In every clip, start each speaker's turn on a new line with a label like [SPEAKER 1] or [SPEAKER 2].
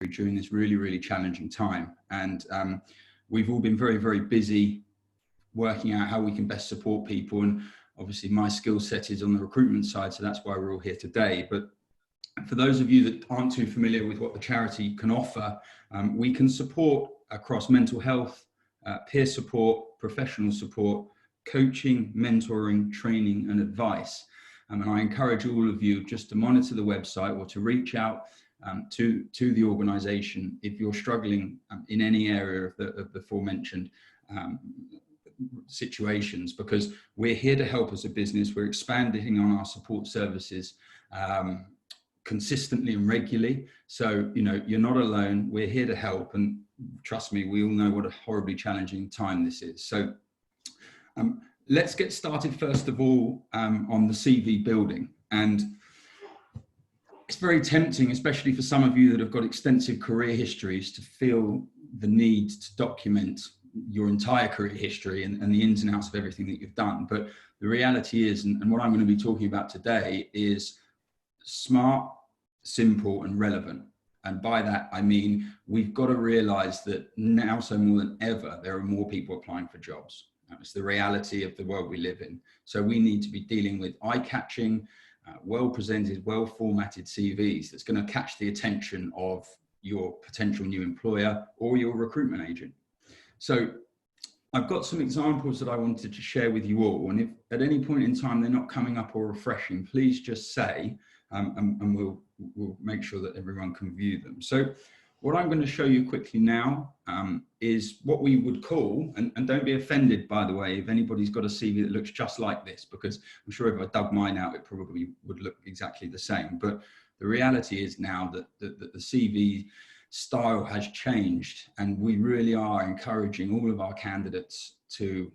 [SPEAKER 1] during this really challenging time. And we've all been very busy working out how we can best support people. And obviously my skill set is on the recruitment side, so that's why we're all here today. But for those of you that aren't too familiar with what the charity can offer, we can support across mental health, peer support, professional support, coaching, mentoring, training and advice. And I encourage all of you just to monitor the website or to reach out to the organisation if you're struggling in any area of the aforementioned situations, because we're here to help as a business. We're expanding on our support services consistently and regularly. So, you know, you're not alone. We're here to help. And trust me, we all know what a horribly challenging time this is. So let's get started first of all on the CV building. And it's very tempting, especially for some of you that have got extensive career histories, to feel the need to document your entire career history and the ins and outs of everything that you've done. But the reality is, and what I'm going to be talking about today, is smart, simple and relevant. And by that, I mean, we've got to realize that now, so more than ever, there are more people applying for jobs. It's the reality of the world we live in. So we need to be dealing with eye-catching, well-presented, well-formatted CVs that's going to catch the attention of your potential new employer or your recruitment agent. So I've got some examples that I wanted to share with you all. And if at any point in time they're not coming up or refreshing, please just say, and we'll make sure that everyone can view them. So what I'm going to show you quickly now is what we would call, and don't be offended, by the way, if anybody's got a CV that looks just like this, because I'm sure if I dug mine out, it probably would look exactly the same. But the reality is now that the CV style has changed, and we really are encouraging all of our candidates to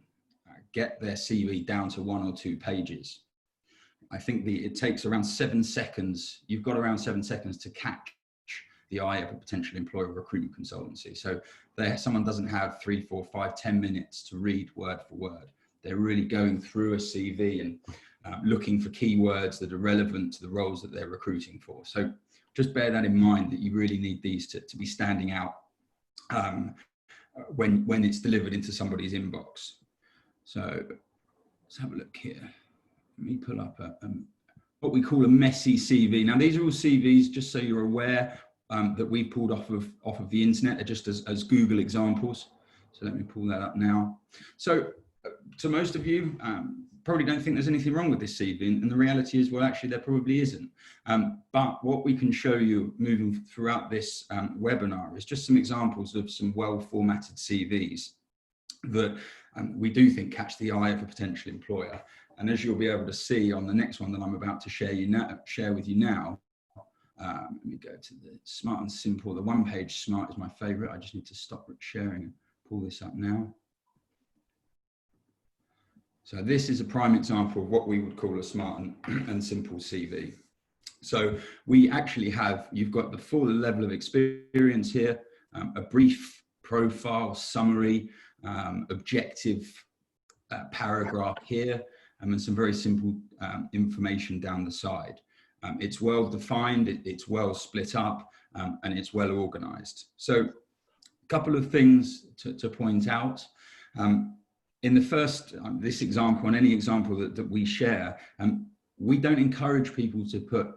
[SPEAKER 1] get their CV down to 1 or 2 pages. I think it takes around 7 seconds. You've got around 7 seconds to catch the eye of a potential employer recruitment consultancy. So someone doesn't have 3, 4, 5, 10 minutes to read word for word. They're really going through a CV and looking for keywords that are relevant to the roles that they're recruiting for. So just bear that in mind, that you really need these to be standing out when it's delivered into somebody's inbox. So let's have a look here. Let me pull up what we call a messy CV. Now, these are all CVs, just so you're aware, that we pulled off of the internet. They're just as Google examples. So let me pull that up now. So to most of you, probably don't think there's anything wrong with this CV. And the reality is, well, actually, there probably isn't. But what we can show you moving throughout this webinar is just some examples of some well-formatted CVs that we do think catch the eye of a potential employer. And as you'll be able to see on the next one that I'm about to share with you now, let me go to the smart and simple. The one-page smart is my favorite. I just need to stop sharing and pull this up now. So this is a prime example of what we would call a smart and simple CV. So we actually have, you've got the full level of experience here, a brief profile, summary, objective paragraph here, and then some very simple information down the side. It's well defined, it's well split up, and it's well organized. So a couple of things to point out. In the first, this example, and any example that we share, we don't encourage people to put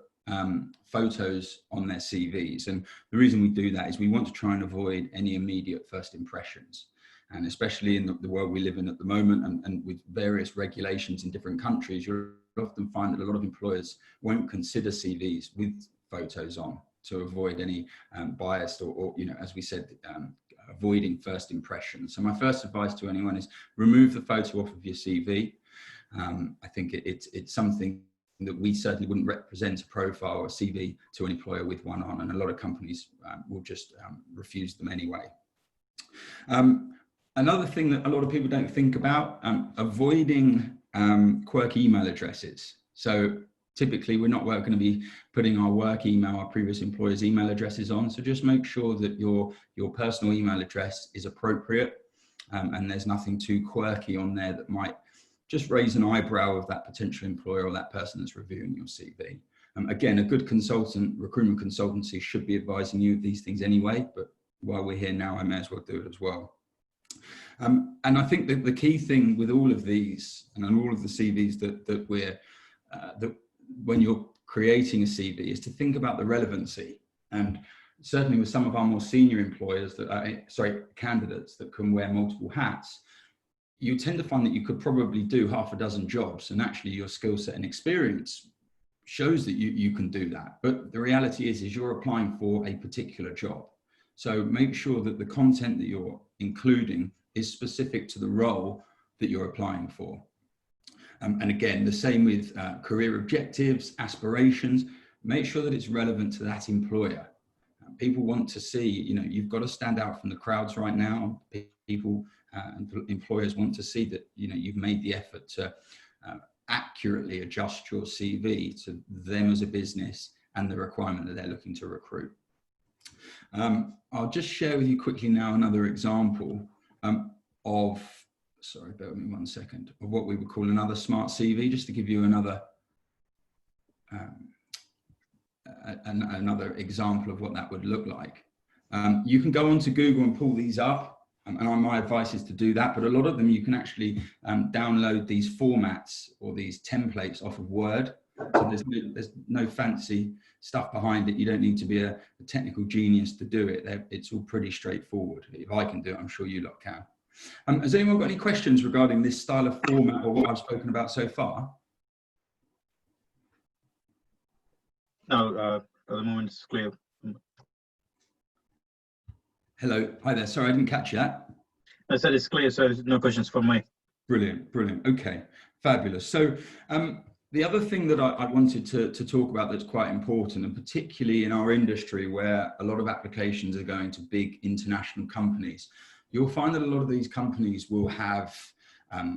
[SPEAKER 1] photos on their CVs. And the reason we do that is we want to try and avoid any immediate first impressions. And especially in the world we live in at the moment, and with various regulations in different countries, you'll often find that a lot of employers won't consider CVs with photos on to avoid any bias or, you know, as we said, avoiding first impressions. So my first advice to anyone is remove the photo off of your CV. I think it's something that we certainly wouldn't represent a profile or a CV to an employer with one on, and a lot of companies will just refuse them anyway. Another thing that a lot of people don't think about, avoiding quirky email addresses. So typically we're not going to be putting our work email, our previous employers' email addresses on. So just make sure that your personal email address is appropriate and there's nothing too quirky on there that might just raise an eyebrow of that potential employer or that person that's reviewing your CV. Again, a good consultant, recruitment consultancy, should be advising you of these things anyway, but while we're here now, I may as well do it as well. And I think that the key thing with all of these and all of the CVs that when you're creating a CV is to think about the relevancy. And certainly with some of our more senior employers candidates that can wear multiple hats, you tend to find that you could probably do half a dozen jobs, and actually your skill set and experience shows that you can do that. But the reality is you're applying for a particular job. So make sure that the content that you're including is specific to the role that you're applying for. And again, the same with career objectives, aspirations. Make sure that it's relevant to that employer. People want to see, you've got to stand out from the crowds right now. People, employers want to see that, you've made the effort to accurately adjust your CV to them as a business and the requirement that they're looking to recruit. I'll just share with you quickly now another example of bear with me 1 second, of what we would call another smart CV, just to give you another another example of what that would look like. You can go onto Google and pull these up, and my advice is to do that, but a lot of them you can actually download these formats or these templates off of Word. So there's no fancy stuff behind it. You don't need to be a technical genius to do it. It's all pretty straightforward. If I can do it, I'm sure you lot can. Has anyone got any questions regarding this style of format or what I've spoken about so far?
[SPEAKER 2] No, at the moment it's clear.
[SPEAKER 1] Hello, hi there. Sorry, I didn't catch that.
[SPEAKER 2] I said it's clear, so no questions from me.
[SPEAKER 1] Brilliant, brilliant. Okay, fabulous. So the other thing that I wanted to talk about that's quite important, and particularly in our industry where a lot of applications are going to big international companies, you'll find that a lot of these companies will have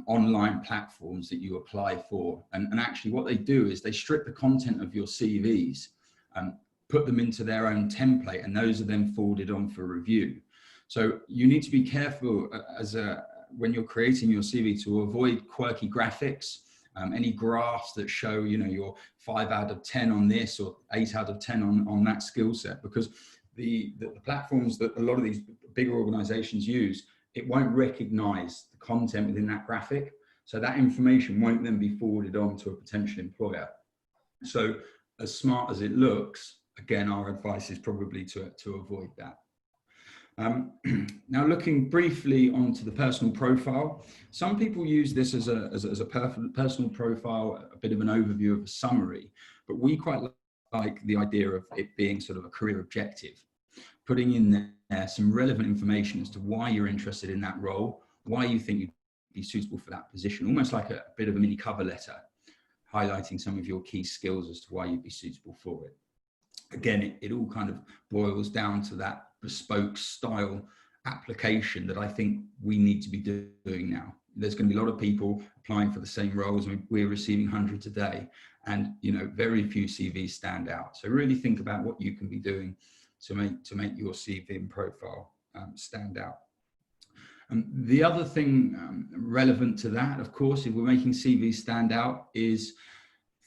[SPEAKER 1] online platforms that you apply for. And actually what they do is they strip the content of your CVs, put them into their own template, and those are then forwarded on for review. So you need to be careful when you're creating your CV to avoid quirky graphics, any graphs that show, you're 5 out of 10 on this or 8 out of 10 on that skill set, because the platforms that a lot of these bigger organizations use, it won't recognize the content within that graphic. So that information won't then be forwarded on to a potential employer. So as smart as it looks, again, our advice is probably to avoid that. Now, looking briefly onto the personal profile, some people use this as a personal profile, a bit of an overview of a summary, but we quite like the idea of it being sort of a career objective, putting in there some relevant information as to why you're interested in that role, why you think you'd be suitable for that position, almost like a bit of a mini cover letter, highlighting some of your key skills as to why you'd be suitable for it. Again, it all kind of boils down to that bespoke style application that I think we need to be doing now. There's going to be a lot of people applying for the same roles. We're receiving hundreds a day, and very few CVs stand out. So really think about what you can be doing to make your CV and profile stand out. The other thing relevant to that, of course, if we're making CVs stand out, is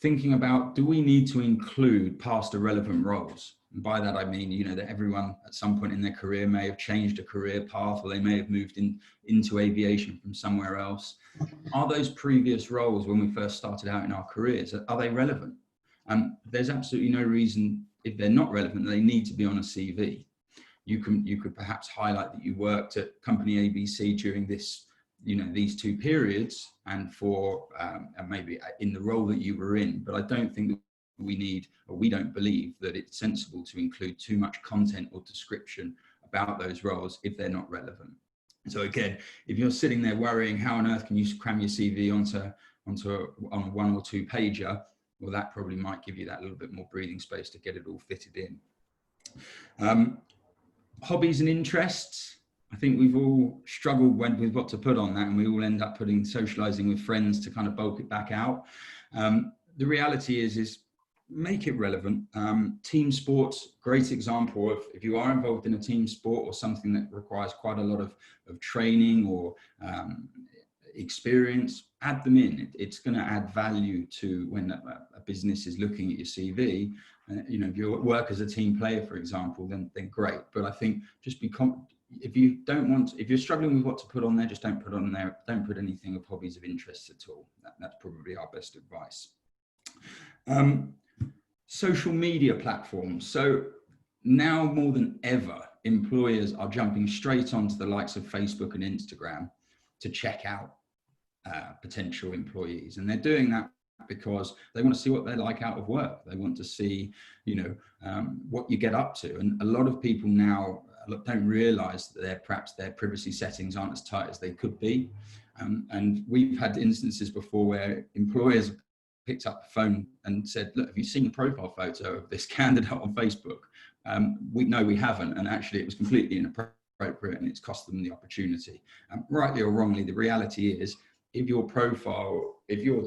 [SPEAKER 1] thinking about, do we need to include past irrelevant roles? And by that, I mean, that everyone at some point in their career may have changed a career path, or they may have moved into aviation from somewhere else. Are those previous roles when we first started out in our careers, are they relevant? There's absolutely no reason, if they're not relevant, they need to be on a CV. You could perhaps highlight that you worked at company ABC during this, these 2 periods, and for maybe in the role that you were in. But I don't think that we don't believe that it's sensible to include too much content or description about those roles if they're not relevant. So again, if you're sitting there worrying how on earth can you cram your CV on a 1 or 2 pager, well, that probably might give you that little bit more breathing space to get it all fitted in. Hobbies and interests. I think we've all struggled with what to put on that, and we all end up putting socializing with friends to kind of bulk it back out. The reality is make it relevant. Team sports, great example of if you are involved in a team sport or something that requires quite a lot of training, or experience, add them in. It's going to add value to when a business is looking at your CV. If you work as a team player, for example, then great. But I think just if you're struggling with what to put on there, just don't put on there. Don't put anything of hobbies of interest at all. That's probably our best advice. Social media platforms. So now more than ever, employers are jumping straight onto the likes of Facebook and Instagram to check out potential employees, and they're doing that because they want to see what they're like out of work. They want to see, what you get up to. And a lot of people now don't realize that perhaps their privacy settings aren't as tight as they could be. And we've had instances before where employers picked up the phone and said, look, have you seen the profile photo of this candidate on Facebook? We haven't. And actually it was completely inappropriate, and it's cost them the opportunity. Rightly or wrongly, the reality is, if your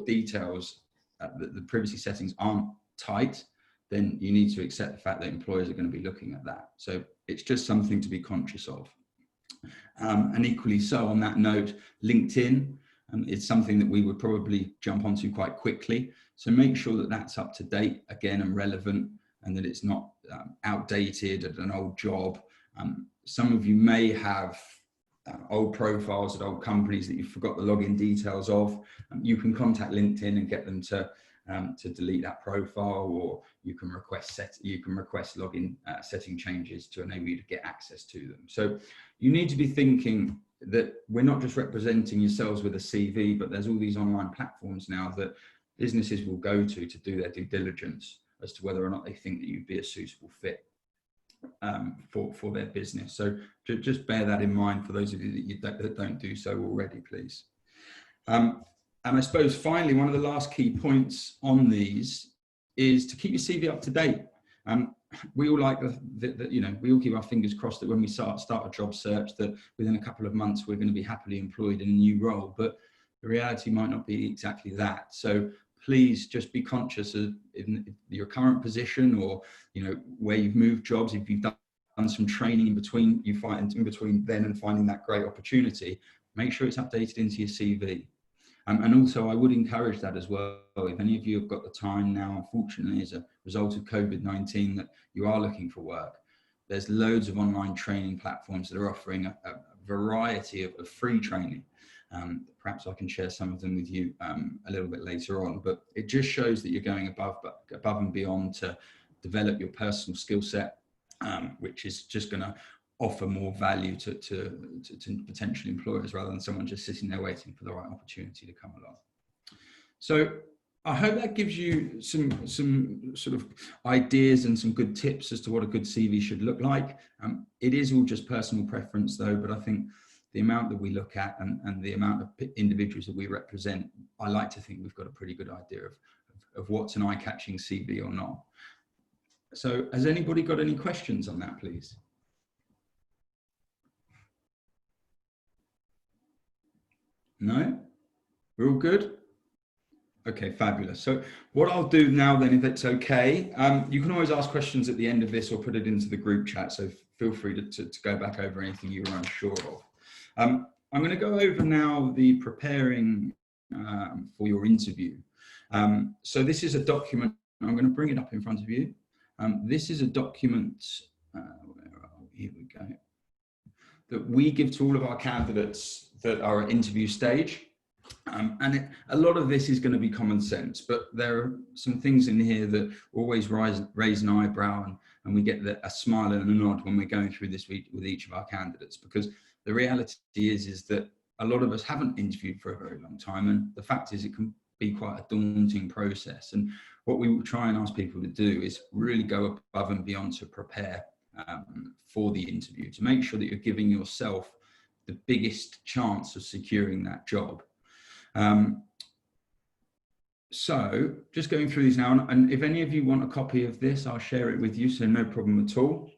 [SPEAKER 1] details, the privacy settings aren't tight, then you need to accept the fact that employers are going to be looking at that. So it's just something to be conscious of. And equally so, on that note, LinkedIn, it's something that we would probably jump onto quite quickly. So make sure that that's up to date again and relevant, and that it's not outdated at an old job. Some of you may have old profiles at old companies that you forgot the login details of. You can contact LinkedIn and get them to delete that profile, or you can request login setting changes to enable you to get access to them. So you need to be thinking that we're not just representing yourselves with a CV, but there's all these online platforms now that businesses will go to do their due diligence as to whether or not they think that you'd be a suitable fit for their business. So just bear that in mind for those of you that don't do so already, please. And I suppose finally, one of the last key points on these is to keep your CV up to date. We all like we all keep our fingers crossed that when we start a job search, that within a couple of months we're going to be happily employed in a new role. But the reality might not be exactly that. So please just be conscious of in your current position, or where you've moved jobs. If you've done some training in between, in between then and finding that great opportunity, make sure it's updated into your CV. And also, I would encourage that as well. If any of you have got the time now, unfortunately, as a result of COVID-19, that you are looking for work, there's loads of online training platforms that are offering a variety of free training. Perhaps I can share some of them with you a little bit later on, but it just shows that you're going above and beyond to develop your personal skill set, which is just going to offer more value to potential employers, rather than someone just sitting there waiting for the right opportunity to come along. So I hope that gives you some sort of ideas and some good tips as to what a good CV should look like. It is all just personal preference though, but I think the amount that we look at and the amount of individuals that we represent, I like to think we've got a pretty good idea of what's an eye-catching CV or not. So has anybody got any questions on that, please? No? We're all good? Okay, fabulous. So what I'll do now then, if it's okay, you can always ask questions at the end of this or put it into the group chat. So feel free to go back over anything you were unsure of. I'm going to go over now the preparing for your interview. So this is a document. I'm going to bring it up in front of you. This is a document, here we go, that we give to all of our candidates that are at interview stage. A lot of this is going to be common sense, but there are some things in here that always raise an eyebrow, and we get a smile and a nod when we're going through this with each of our candidates, because the reality is that a lot of us haven't interviewed for a very long time, and the fact is it can be quite a daunting process. And what we will try and ask people to do is really go above and beyond to prepare for the interview, to make sure that you're giving yourself the biggest chance of securing that job. So just going through these now, and if any of you want a copy of this, I'll share it with you, so no problem at all.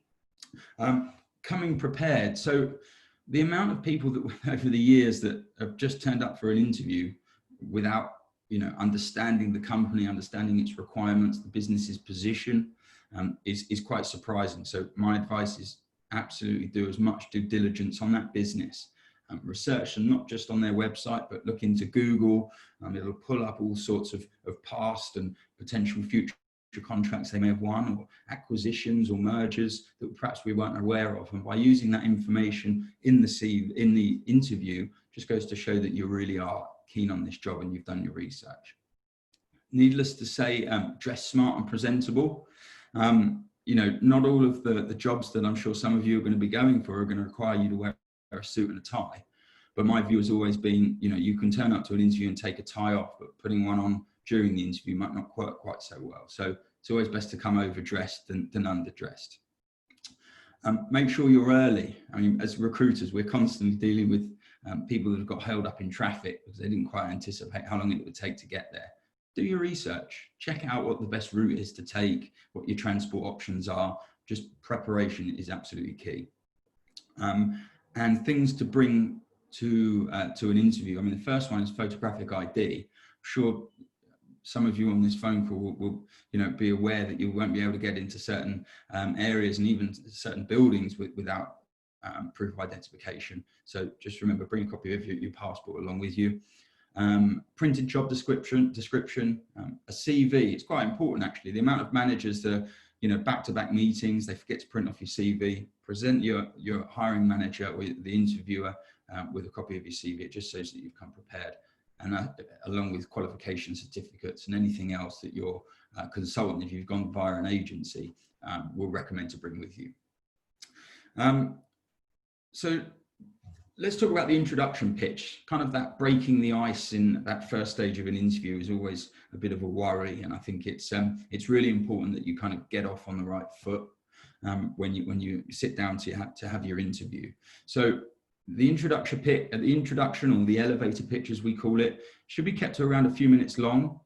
[SPEAKER 1] Coming prepared. So the amount of people that over the years that have just turned up for an interview without, understanding the company, understanding its requirements, the business's position, is quite surprising. So my advice is absolutely do as much due diligence on that business research them not just on their website, but look into Google. It'll pull up all sorts of past and potential future contracts they may have won, or acquisitions or mergers that perhaps we weren't aware of. And by using that information in the interview, just goes to show that you really are keen on this job and you've done your research. Needless to say, dress smart and presentable. Not all of the jobs that I'm sure some of you are going to be going for are going to require you to wear a suit and a tie. But my view has always been, you can turn up to an interview and take a tie off, but putting one on during the interview might not work quite so well. So it's always best to come overdressed than underdressed. Make sure you're early. I mean, as recruiters, we're constantly dealing with people that have got held up in traffic because they didn't quite anticipate how long it would take to get there. Do your research, check out what the best route is to take, what your transport options are. Just preparation is absolutely key. And things to bring to an interview. I mean, the first one is photographic ID. I'm sure some of you on this phone call will be aware that you won't be able to get into certain areas and even certain buildings without proof of identification. So just remember, bring a copy of your passport along with you. Printed job description, a CV. It's quite important, actually. The amount of managers that are, back-to-back meetings, they forget to print off your CV. Present your hiring manager or the interviewer with a copy of your CV. It just shows that you've come prepared. And along with qualification certificates and anything else that your consultant, if you've gone via an agency, will recommend to bring with you. So let's talk about the introduction pitch. Kind of that breaking the ice in that first stage of an interview is always a bit of a worry, and I think it's really important that you kind of get off on the right foot when you sit down to have your interview. So the introduction or the elevator pitch, as we call it, should be kept to around a few minutes long.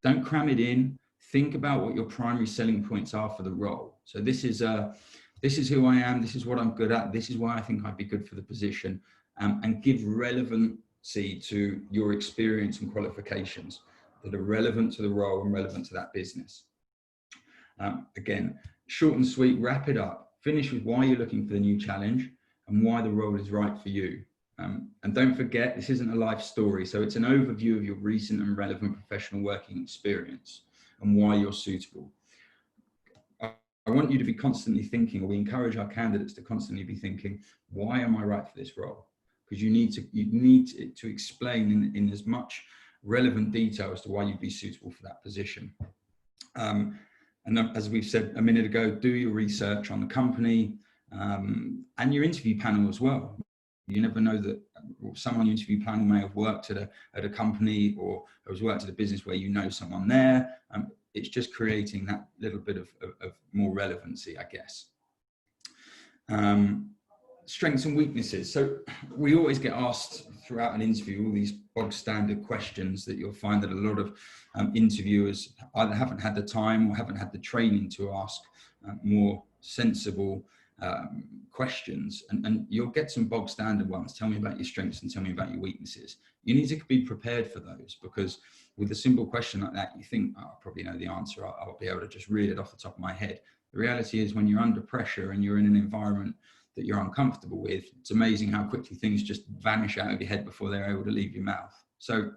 [SPEAKER 1] Don't cram it in. Think about what your primary selling points are for the role. So this is who I am. This is what I'm good at. This is why I think I'd be good for the position, and give relevancy to your experience and qualifications that are relevant to the role and relevant to that business. Again, short and sweet, wrap it up. Finish with why you're looking for the new challenge and why the role is right for you. And don't forget, this isn't a life story. So it's an overview of your recent and relevant professional working experience and why you're suitable. I want you to be constantly thinking, or we encourage our candidates to constantly be thinking, why am I right for this role? Because you need to explain in as much relevant detail as to why you'd be suitable for that position. And as we've said a minute ago, do your research on the company, and your interview panel as well. You never know that someone on your interview panel may have worked at a company or has worked at a business where you know someone there. It's just creating that little bit of more relevancy, I guess. Strengths and weaknesses. So we always get asked throughout an interview all these bog standard questions that you'll find that a lot of interviewers either haven't had the time or haven't had the training to ask more sensible questions, and you'll get some bog standard ones. Tell me about your strengths and tell me about your weaknesses. You need to be prepared for those, because with a simple question like that, you think, oh, I probably know the answer. I'll be able to just read it off the top of my head. The reality is, when you're under pressure and you're in an environment that you're uncomfortable with, it's amazing how quickly things just vanish out of your head before they're able to leave your mouth. So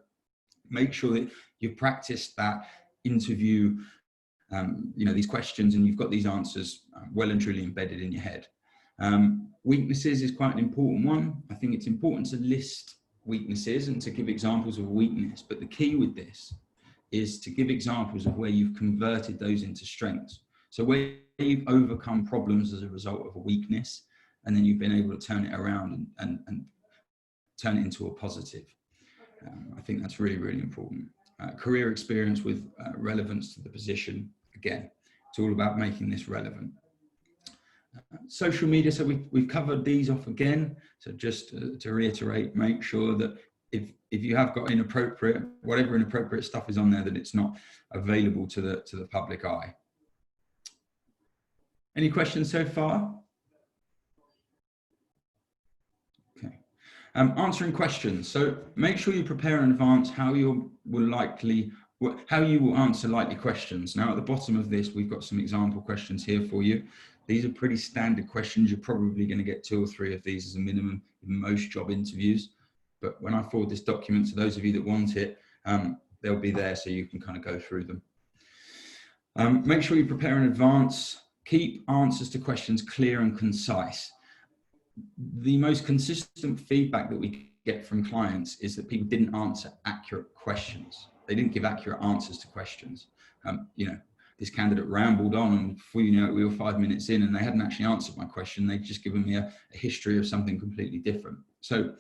[SPEAKER 1] make sure that you've practiced that interview, these questions, and you've got these answers well and truly embedded in your head. Weaknesses is quite an important one. I think it's important to list weaknesses and to give examples of weakness, but the key with this is to give examples of where you've converted those into strengths. So where you've overcome problems as a result of a weakness, and then you've been able to turn it around and turn it into a positive. I think that's really, really important. Career experience with relevance to the position. Again, it's all about making this relevant. Social media, so we've covered these off again. So just to reiterate, make sure that if you have got whatever inappropriate stuff is on there, that it's not available to the public eye. Any questions so far? Okay. Answering questions. So make sure you prepare in advance how you will answer likely questions. Now at the bottom of this, we've got some example questions here for you. These are pretty standard questions. You're probably going to get 2 or 3 of these as a minimum in most job interviews. But when I forward this document to those of you that want it, they'll be there so you can kind of go through them. Make sure you prepare in advance. Keep answers to questions clear and concise. The most consistent feedback that we get from clients is that people didn't answer accurate questions. They didn't give accurate answers to questions. This candidate rambled on, and before you know it, we were 5 minutes in and they hadn't actually answered my question. They'd just given me a history of something completely different. So,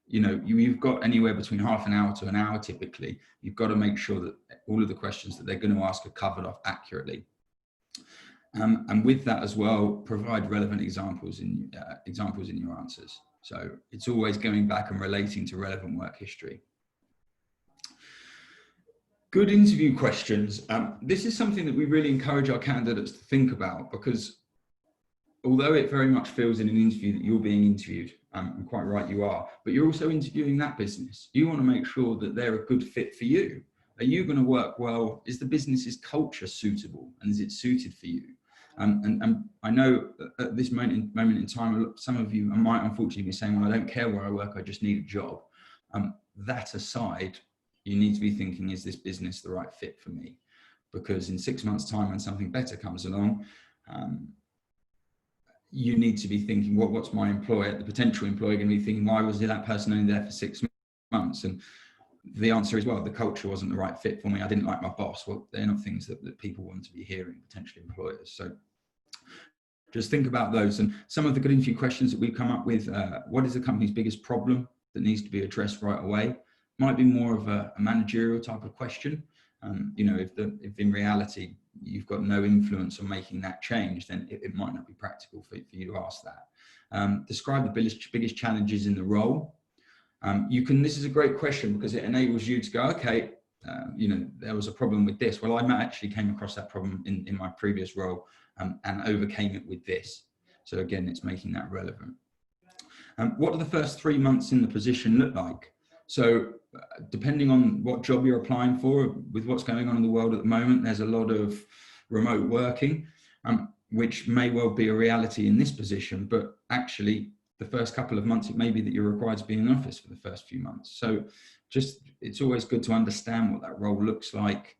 [SPEAKER 1] you've got anywhere between half an hour to an hour typically. You've got to make sure that all of the questions that they're going to ask are covered off accurately. And with that as well, provide relevant examples in your answers. So it's always going back and relating to relevant work history. Good interview questions. This is something that we really encourage our candidates to think about, because although it very much feels in an interview that you're being interviewed, and quite right you are, but you're also interviewing that business. You want to make sure that they're a good fit for you. Are you going to work well? Is the business's culture suitable, and is it suited for you? And I know at this moment in time, some of you might unfortunately be saying, well, I don't care where I work, I just need a job. That aside, you need to be thinking, is this business the right fit for me? Because in 6 months' time, when something better comes along, you need to be thinking, what's my employer, the potential employer, going to be thinking, why was that person only there for 6 months? And the answer is, well, the culture wasn't the right fit for me. I didn't like my boss. Well, they're not things that people want to be hearing, potential employers. So just think about those. And some of the good interview questions that we've come up with, what is the company's biggest problem that needs to be addressed right away? Might be more of a managerial type of question. If in reality you've got no influence on making that change, then it might not be practical for you to ask that. Describe the biggest challenges in the role. This is a great question because it enables you to go, okay, there was a problem with this. Well, I actually came across that problem in my previous role and overcame it with this. So again, it's making that relevant. What do the first 3 months in the position look like? So depending on what job you're applying for, with what's going on in the world at the moment, there's a lot of remote working, which may well be a reality in this position, but actually the first couple of months, it may be that you're required to be in an office for the first few months. So it's always good to understand what that role looks like,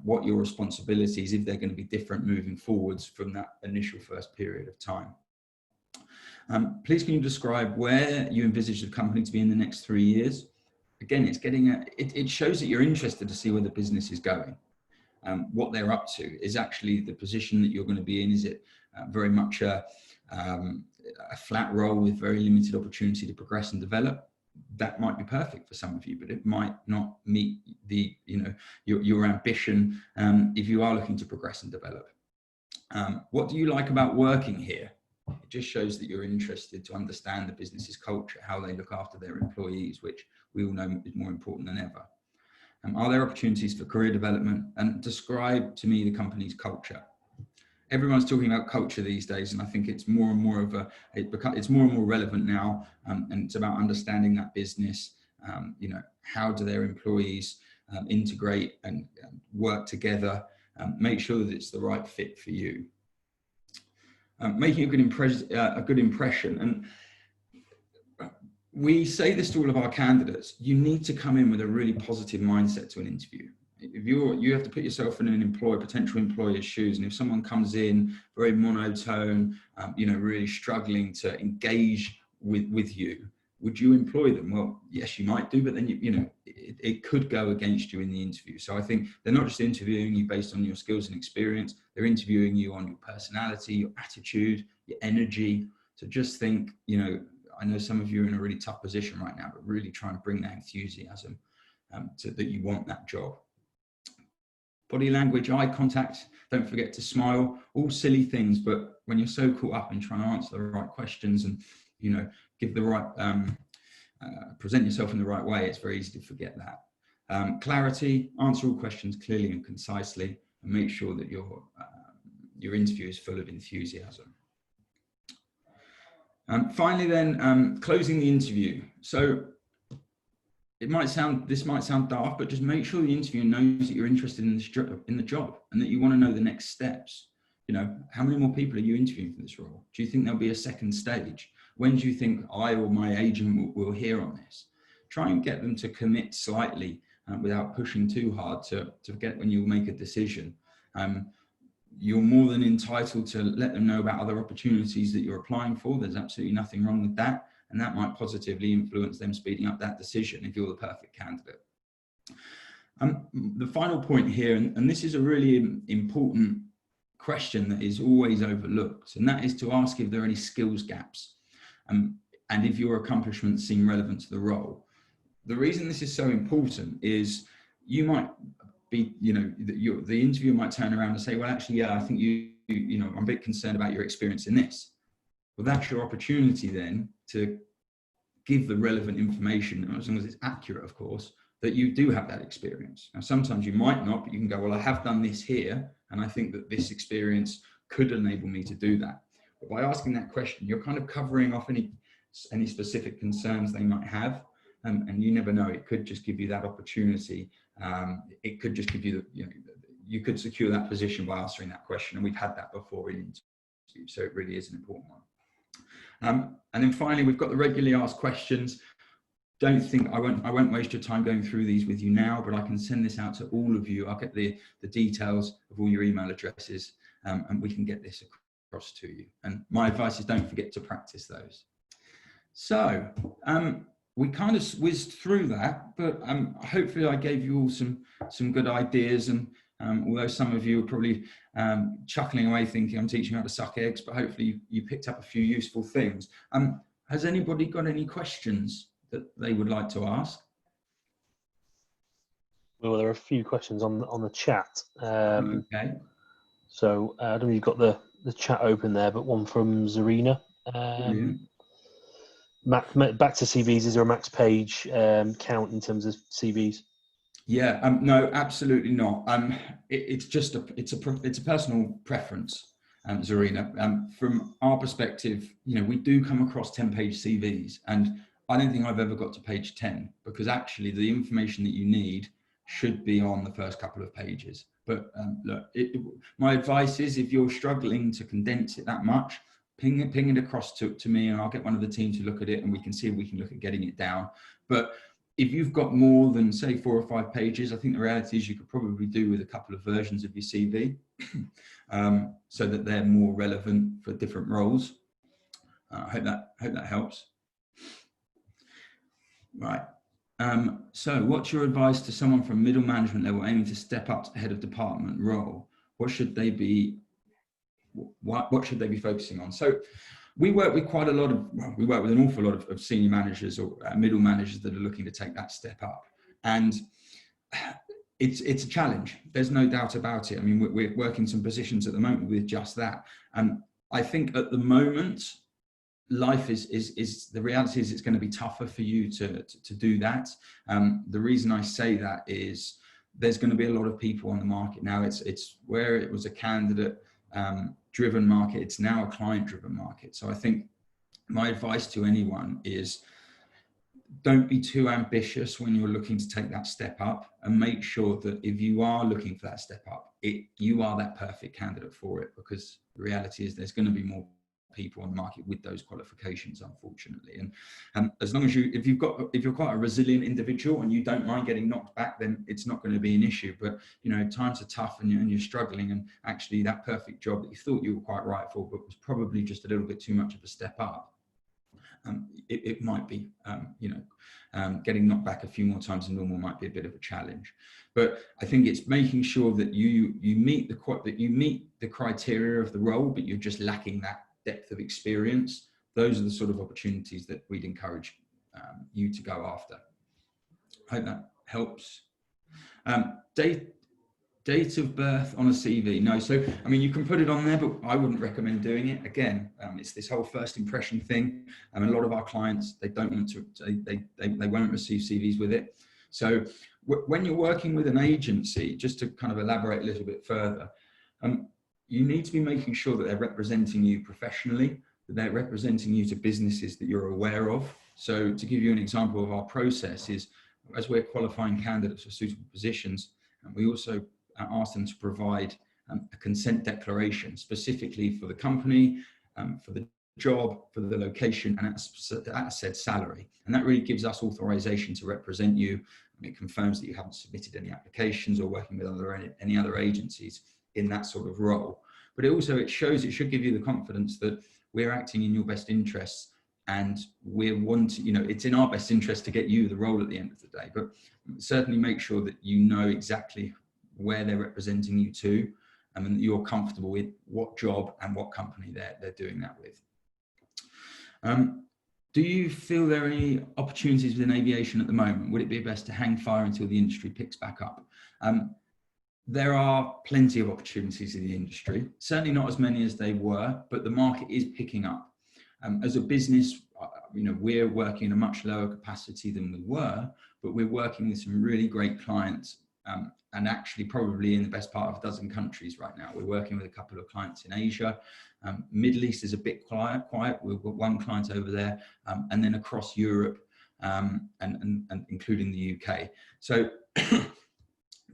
[SPEAKER 1] what your responsibilities, if they're going to be different moving forwards from that initial first period of time. Please can you describe where you envisage the company to be in the next 3 years? Again, it shows that you're interested to see where the business is going. What they're up to is actually the position that you're going to be in. Is it very much a flat role with very limited opportunity to progress and develop? That might be perfect for some of you, but it might not meet your ambition if you are looking to progress and develop. What do you like about working here? It just shows that you're interested to understand the business's culture, how they look after their employees, which we all know is more important than ever. Are there opportunities for career development? And describe to me the company's culture. Everyone's talking about culture these days, and I think it's more and more it's more and more relevant now, and it's about understanding that business. How do their employees integrate and work together? Make sure that it's the right fit for you. Making a good impression, and we say this to all of our candidates. You need to come in with a really positive mindset to an interview. If you have to put yourself in an potential employer's shoes, and if someone comes in very monotone, really struggling to engage with you, would you employ them? Well, yes, you might do, but then it could go against you in the interview. So I think they're not just interviewing you based on your skills and experience, they're interviewing you on your personality, your attitude, your energy. So just think, I know some of you are in a really tough position right now, but really try and bring that enthusiasm so that you want that job. Body language, eye contact, don't forget to smile, all silly things, but when you're so caught up in trying to answer the right questions and, give the right, present yourself in the right way, it's very easy to forget that. Clarity, answer all questions clearly and concisely, and make sure that your interview is full of enthusiasm. Finally then, closing the interview. So this might sound daft, but just make sure the interviewer knows that you're interested in the job and that you want to know the next steps. you know, how many more people are you interviewing for this role? Do you think there'll be a second stage? When do you think I or my agent will hear on this? Try and get them to commit slightly without pushing too hard to get when you make a decision. You're more than entitled to let them know about other opportunities that you're applying for. There's absolutely nothing wrong with that. And that might positively influence them speeding up that decision if you're the perfect candidate. The final point here, and this is a really important question that is always overlooked, and that is to ask if there are any skills gaps and if your accomplishments seem relevant to the role. The reason this is so important is you might be, you know, the interviewer might turn around and say, well, actually, yeah, I think you know, I'm a bit concerned about your experience in this. Well, that's your opportunity then to give the relevant information, as long as it's accurate, of course, that you do have that experience. Now, sometimes you might not, but you can go, well, I have done this here, and I think that this experience could enable me to do that. But by asking that question, you're kind of covering off any specific concerns they might have, and you never know, it could just give you that opportunity. It could just give you, you know, you could secure that position by answering that question, and we've had that before in interviews, so it really is an important one. And then finally, we've got the regularly asked questions. Don't think I won't waste your time going through these with you now, but I can send this out to all of you. I'll get the details of all your email addresses, and we can get this across to you. And my advice is don't forget to practice those. So we kind of whizzed through that, but hopefully I gave you all some good ideas. And although some of you are probably chuckling away thinking I'm teaching you how to suck eggs, but hopefully you picked up a few useful things. Has anybody got any questions that they would like to ask?
[SPEAKER 3] Well, there are a few questions on the chat.
[SPEAKER 1] Okay.
[SPEAKER 3] So I don't know if you've got the chat open there, but one from Zarina. Back to CVs, is there a max page count in terms of CVs?
[SPEAKER 1] Yeah, no, absolutely not. It's a personal preference, Zarina. From our perspective, you know, we do come across 10-page CVs, and I don't think I've ever got to page 10, because actually the information that you need should be on the first couple of pages. But look, my advice is, if you're struggling to condense it that much, ping it across to me, and I'll get one of the team to look at it, and we can see if we can look at getting it down. But if you've got more than, say, 4 or 5 pages, I think the reality is you could probably do with a couple of versions of your CV so that they're more relevant for different roles. I hope that helps. Right. So what's your advice to someone from middle management level aiming to step up to head of department role? What should they be focusing on? So we work with we work with an awful lot of senior managers or middle managers that are looking to take that step up. And it's a challenge. There's no doubt about it. I mean, we're working some positions at the moment with just that. And I think at the moment, life is the reality is it's going to be tougher for you to do that. The reason I say that is there's going to be a lot of people on the market now. It's where it was a candidate driven market, it's now a client driven market. So I think my advice to anyone is don't be too ambitious when you're looking to take that step up, and make sure that if you are looking for that step up, you are that perfect candidate for it, because the reality is there's going to be more people on the market with those qualifications, unfortunately. And as long as if you're quite a resilient individual and you don't mind getting knocked back, then it's not going to be an issue. But you know, times are tough and you're struggling, and actually that perfect job that you thought you were quite right for, but was probably just a little bit too much of a step up, it might be, getting knocked back a few more times than normal might be a bit of a challenge. But I think it's making sure that you meet the criteria of the role, but you're just lacking that depth of experience. Those are the sort of opportunities that we'd encourage you to go after. I hope that helps. Date of birth on a CV. No, so I mean, you can put it on there, but I wouldn't recommend doing it. Again, it's this whole first impression thing. A lot of our clients, they don't want to, they won't receive CVs with it. So when you're working with an agency, just to kind of elaborate a little bit further, you need to be making sure that they're representing you professionally, that they're representing you to businesses that you're aware of. So to give you an example of our process is, as we're qualifying candidates for suitable positions, we also ask them to provide a consent declaration specifically for the company, for the job, for the location, and at said salary. And that really gives us authorization to represent you. And it confirms that you haven't submitted any applications or working with any other agencies in that sort of role. But it should give you the confidence that we're acting in your best interests, and it's in our best interest to get you the role at the end of the day. But certainly make sure that you know exactly where they're representing you to, and that you're comfortable with what job and what company they're doing that with. Do you feel there are any opportunities within aviation at the moment? Would it be best to hang fire until the industry picks back up? There are plenty of opportunities in the industry, certainly not as many as they were, but the market is picking up. As a business, we're working in a much lower capacity than we were, but we're working with some really great clients, and actually probably in the best part of a dozen countries right now. We're working with a couple of clients in Asia. Middle East is a bit quiet. We've got one client over there, and then across Europe, and including the UK. So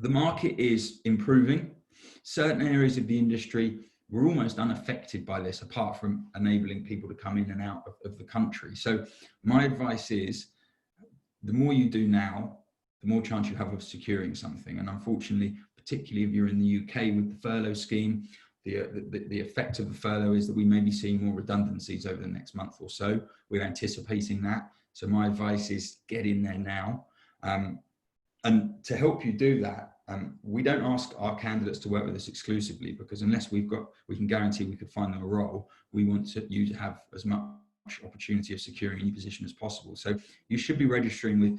[SPEAKER 1] the market is improving. Certain areas of the industry were almost unaffected by this, apart from enabling people to come in and out of the country. So my advice is, the more you do now, the more chance you have of securing something. And unfortunately, particularly if you're in the UK with the furlough scheme, the effect of the furlough is that we may be seeing more redundancies over the next month or so. We're anticipating that. So my advice is get in there now. And to help you do that, we don't ask our candidates to work with us exclusively, because unless we can guarantee we could find them a role, we want you to have as much opportunity of securing any position as possible. So you should be registering with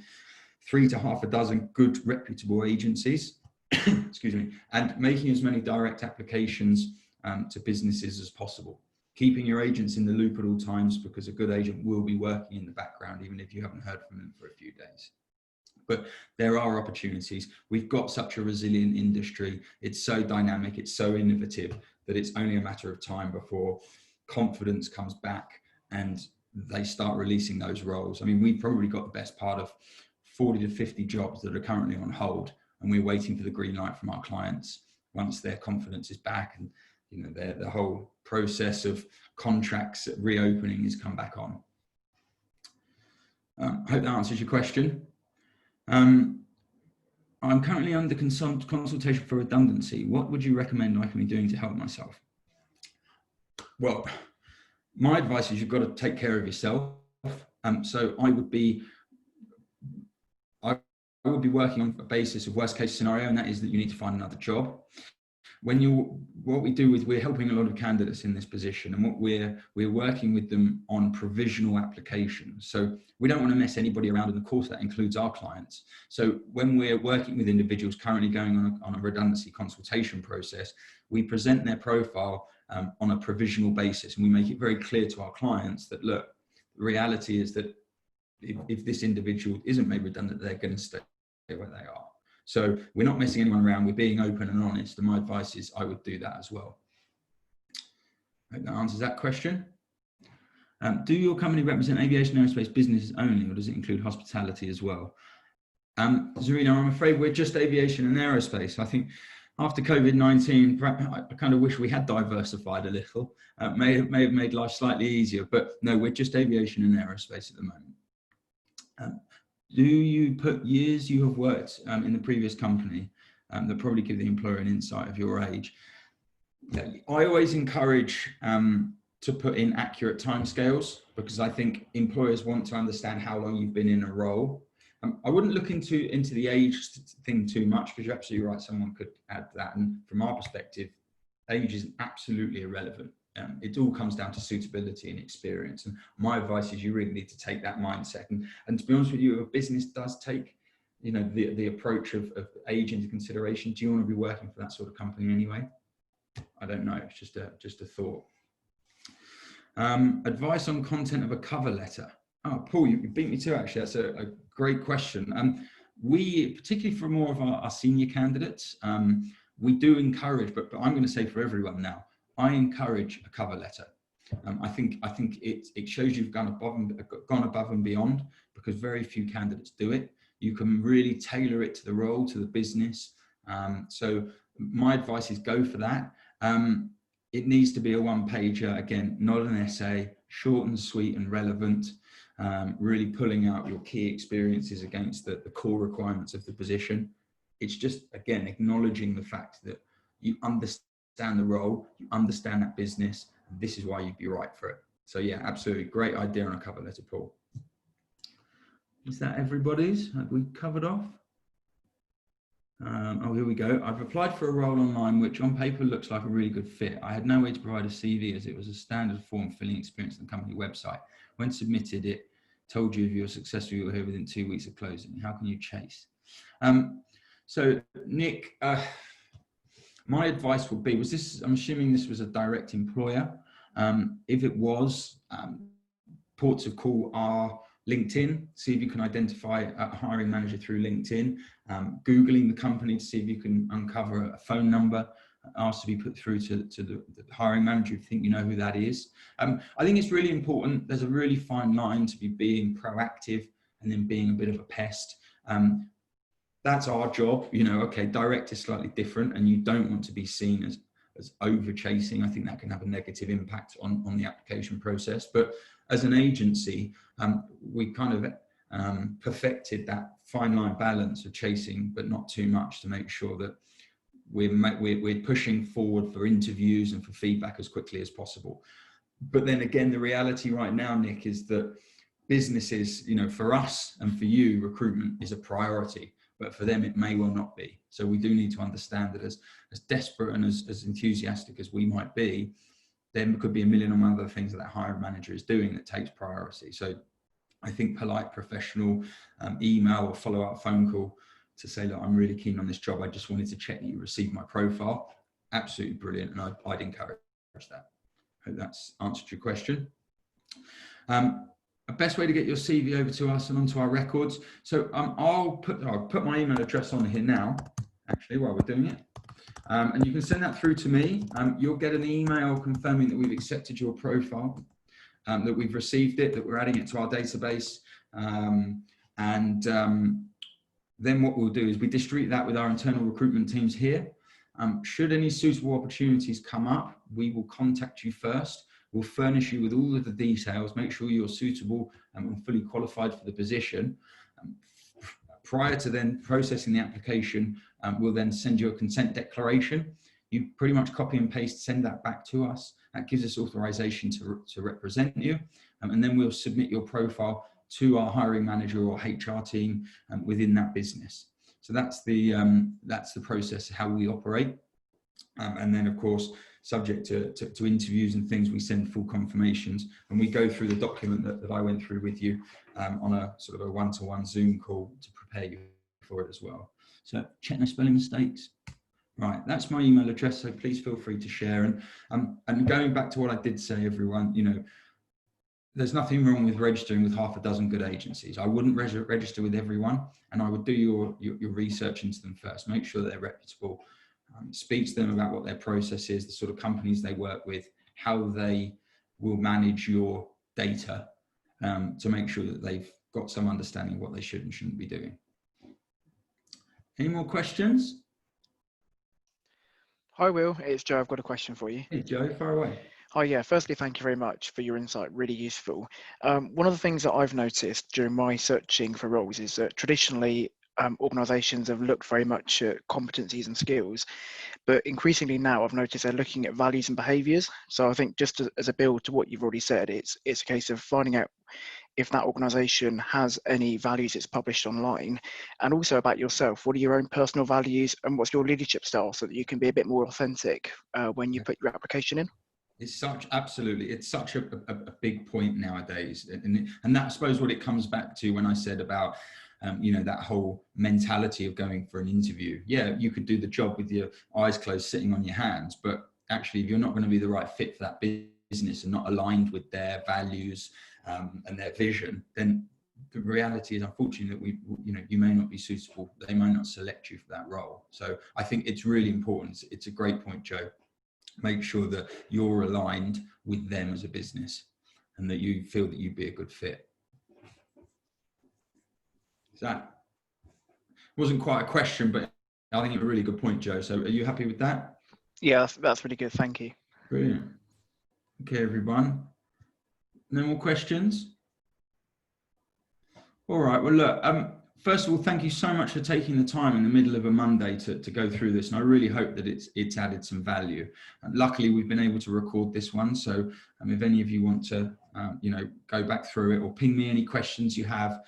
[SPEAKER 1] 3 to half a dozen good reputable agencies, excuse me, and making as many direct applications to businesses as possible. Keeping your agents in the loop at all times, because a good agent will be working in the background, even if you haven't heard from them for a few days. But there are opportunities. We've got such a resilient industry. It's so dynamic, it's so innovative, that it's only a matter of time before confidence comes back and they start releasing those roles. I mean, we've probably got the best part of 40 to 50 jobs that are currently on hold, and we're waiting for the green light from our clients once their confidence is back, and the whole process of contracts reopening has come back on. I hope that answers your question. I'm currently under consultation for redundancy. What would you recommend I can be doing to help myself? Well, my advice is you've got to take care of yourself. So I would be working on a basis of worst case scenario, and that is that you need to find another job. What we do is we're helping a lot of candidates in this position, and what we're working with them on provisional applications. So we don't want to mess anybody around, and of course that includes our clients. So when we're working with individuals currently going on a redundancy consultation process, we present their profile on a provisional basis, and we make it very clear to our clients that, look, the reality is that if this individual isn't made redundant, they're going to stay where they are. So we're not messing anyone around, we're being open and honest, and my advice is I would do that as well. I hope that answers that question. Do your company represent aviation aerospace businesses only, or does it include hospitality as well? Zarina, I'm afraid we're just aviation and aerospace. I think after COVID-19, I kind of wish we had diversified a little. May have made life slightly easier, but no, we're just aviation and aerospace at the moment. Do you put years you have worked in the previous company that probably give the employer an insight of your age? I always encourage to put in accurate timescales, because I think employers want to understand how long you've been in a role. I wouldn't look into the age thing too much, because you're absolutely right, someone could add that. And from our perspective, age is absolutely irrelevant. It all comes down to suitability and experience. And my advice is you really need to take that mindset. And to be honest with you, if a business does take, the approach of age into consideration, do you want to be working for that sort of company anyway? I don't know. It's just a thought. Advice on content of a cover letter. Oh, Paul, you beat me to actually. That's a great question. We, particularly for more of our senior candidates, we do encourage, but I'm going to say for everyone now, I encourage a cover letter. I think it shows you've gone above and beyond, because very few candidates do it. You can really tailor it to the role, to the business. So my advice is go for that. It needs to be a one-pager, again, not an essay, short and sweet and relevant, really pulling out your key experiences against the core requirements of the position. It's just, again, acknowledging the fact that you understand the role, you understand that business, and this is why you'd be right for it. So yeah, absolutely. Great idea on a cover letter, Paul. Is that everybody's? Have we covered off? Oh, here we go. I've applied for a role online, which on paper looks like a really good fit. I had no way to provide a CV as it was a standard form filling experience on the company website. When submitted, it told you if you were successful, you were here within 2 weeks of closing. How can you chase? So Nick, my advice would be, I'm assuming this was a direct employer. If it was, ports of call are LinkedIn, see if you can identify a hiring manager through LinkedIn, Googling the company to see if you can uncover a phone number, ask to be put through to the hiring manager if you think you know who that is. I think it's really important. There's a really fine line to be being proactive and then being a bit of a pest. That's our job, you know. Okay, direct is slightly different, and you don't want to be seen as over chasing. I think that can have a negative impact on the application process. But as an agency, we kind of perfected that fine line balance of chasing, but not too much, to make sure that we're pushing forward for interviews and for feedback as quickly as possible. But then again, the reality right now, Nick, is that businesses, you know, for us and for you, recruitment is a priority, but for them it may well not be. So we do need to understand that as desperate and as enthusiastic as we might be, there could be a million and one other things that hiring manager is doing that takes priority. So I think polite, professional email or follow-up phone call to say, look, I'm really keen on this job. I just wanted to check that you received my profile. Absolutely brilliant. And I'd encourage that. Hope that's answered your question. A best way to get your CV over to us and onto our records. So I'll put my email address on here now, actually, while we're doing it. And you can send that through to me. You'll get an email confirming that we've accepted your profile, that we've received it, that we're adding it to our database. Then what we'll do is we distribute that with our internal recruitment teams here. Should any suitable opportunities come up, we will contact you first. We'll furnish you with all of the details, make sure you're suitable and fully qualified for the position. Prior to then processing the application, we'll then send you a consent declaration. You pretty much copy and paste, send that back to us. That gives us authorization to represent you. And then we'll submit your profile to our hiring manager or HR team within that business. So that's the process, how we operate. And then, of course, subject to interviews and things, we send full confirmations, and we go through the document that I went through with you on a sort of a one-to-one Zoom call to prepare you for it as well. So check no spelling mistakes. Right, that's my email address, so please feel free to share. And going back to what I did say, everyone, you know, there's nothing wrong with registering with half a dozen good agencies. I wouldn't register with everyone, and I would do your research into them first. Make sure they're reputable. Speak to them about what their process is, the sort of companies they work with, how they will manage your data, to make sure that they've got some understanding of what they should and shouldn't be doing. Any more questions?
[SPEAKER 4] Hi Will, it's Joe. I've got a question for you.
[SPEAKER 1] Hey Joe, far away.
[SPEAKER 4] Hi, yeah. Firstly, thank you very much for your insight. Really useful. One of the things that I've noticed during my searching for roles is that traditionally organisations have looked very much at competencies and skills, but increasingly now I've noticed they're looking at values and behaviours. So I think just as a build to what you've already said, it's a case of finding out if that organisation has any values it's published online, and also about yourself. What are your own personal values and what's your leadership style, so that you can be a bit more authentic when you put your application in?
[SPEAKER 1] It's such a big point nowadays, and that, I suppose, what it comes back to when I said about you know, that whole mentality of going for an interview. Yeah, you could do the job with your eyes closed, sitting on your hands, but actually, if you're not going to be the right fit for that business and not aligned with their values and their vision, then the reality is, unfortunately, that you may not be suitable. They may not select you for that role. So I think it's really important. It's a great point, Joe. Make sure that you're aligned with them as a business and that you feel that you'd be a good fit. That wasn't quite a question, but I think it's a really good point, Joe. So are you happy with that?
[SPEAKER 4] Yeah, that's really good. Thank you.
[SPEAKER 1] Brilliant. Okay, everyone. No more questions? All right. Well, look, first of all, thank you so much for taking the time in the middle of a Monday to go through this. And I really hope that it's added some value. And luckily, we've been able to record this one. So if any of you want to, go back through it or ping me any questions you have,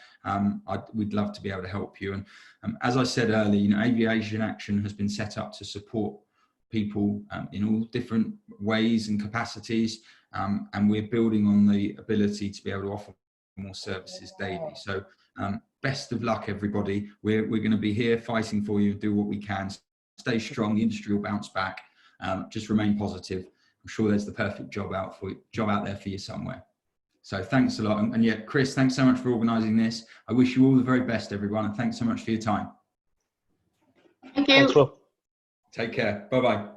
[SPEAKER 1] we'd love to be able to help you. And as I said earlier, Aviation Action has been set up to support people in all different ways and capacities. And we're building on the ability to be able to offer more services daily. So best of luck, everybody. We're going to be here fighting for you, do what we can. Stay strong, the industry will bounce back. Just remain positive. I'm sure there's the perfect job out there for you somewhere. So thanks a lot. And yeah, Chris, thanks so much for organising this. I wish you all the very best, everyone, and thanks so much for your time.
[SPEAKER 5] Thank you.
[SPEAKER 3] Thanks, Rob.
[SPEAKER 1] Take care. Bye-bye.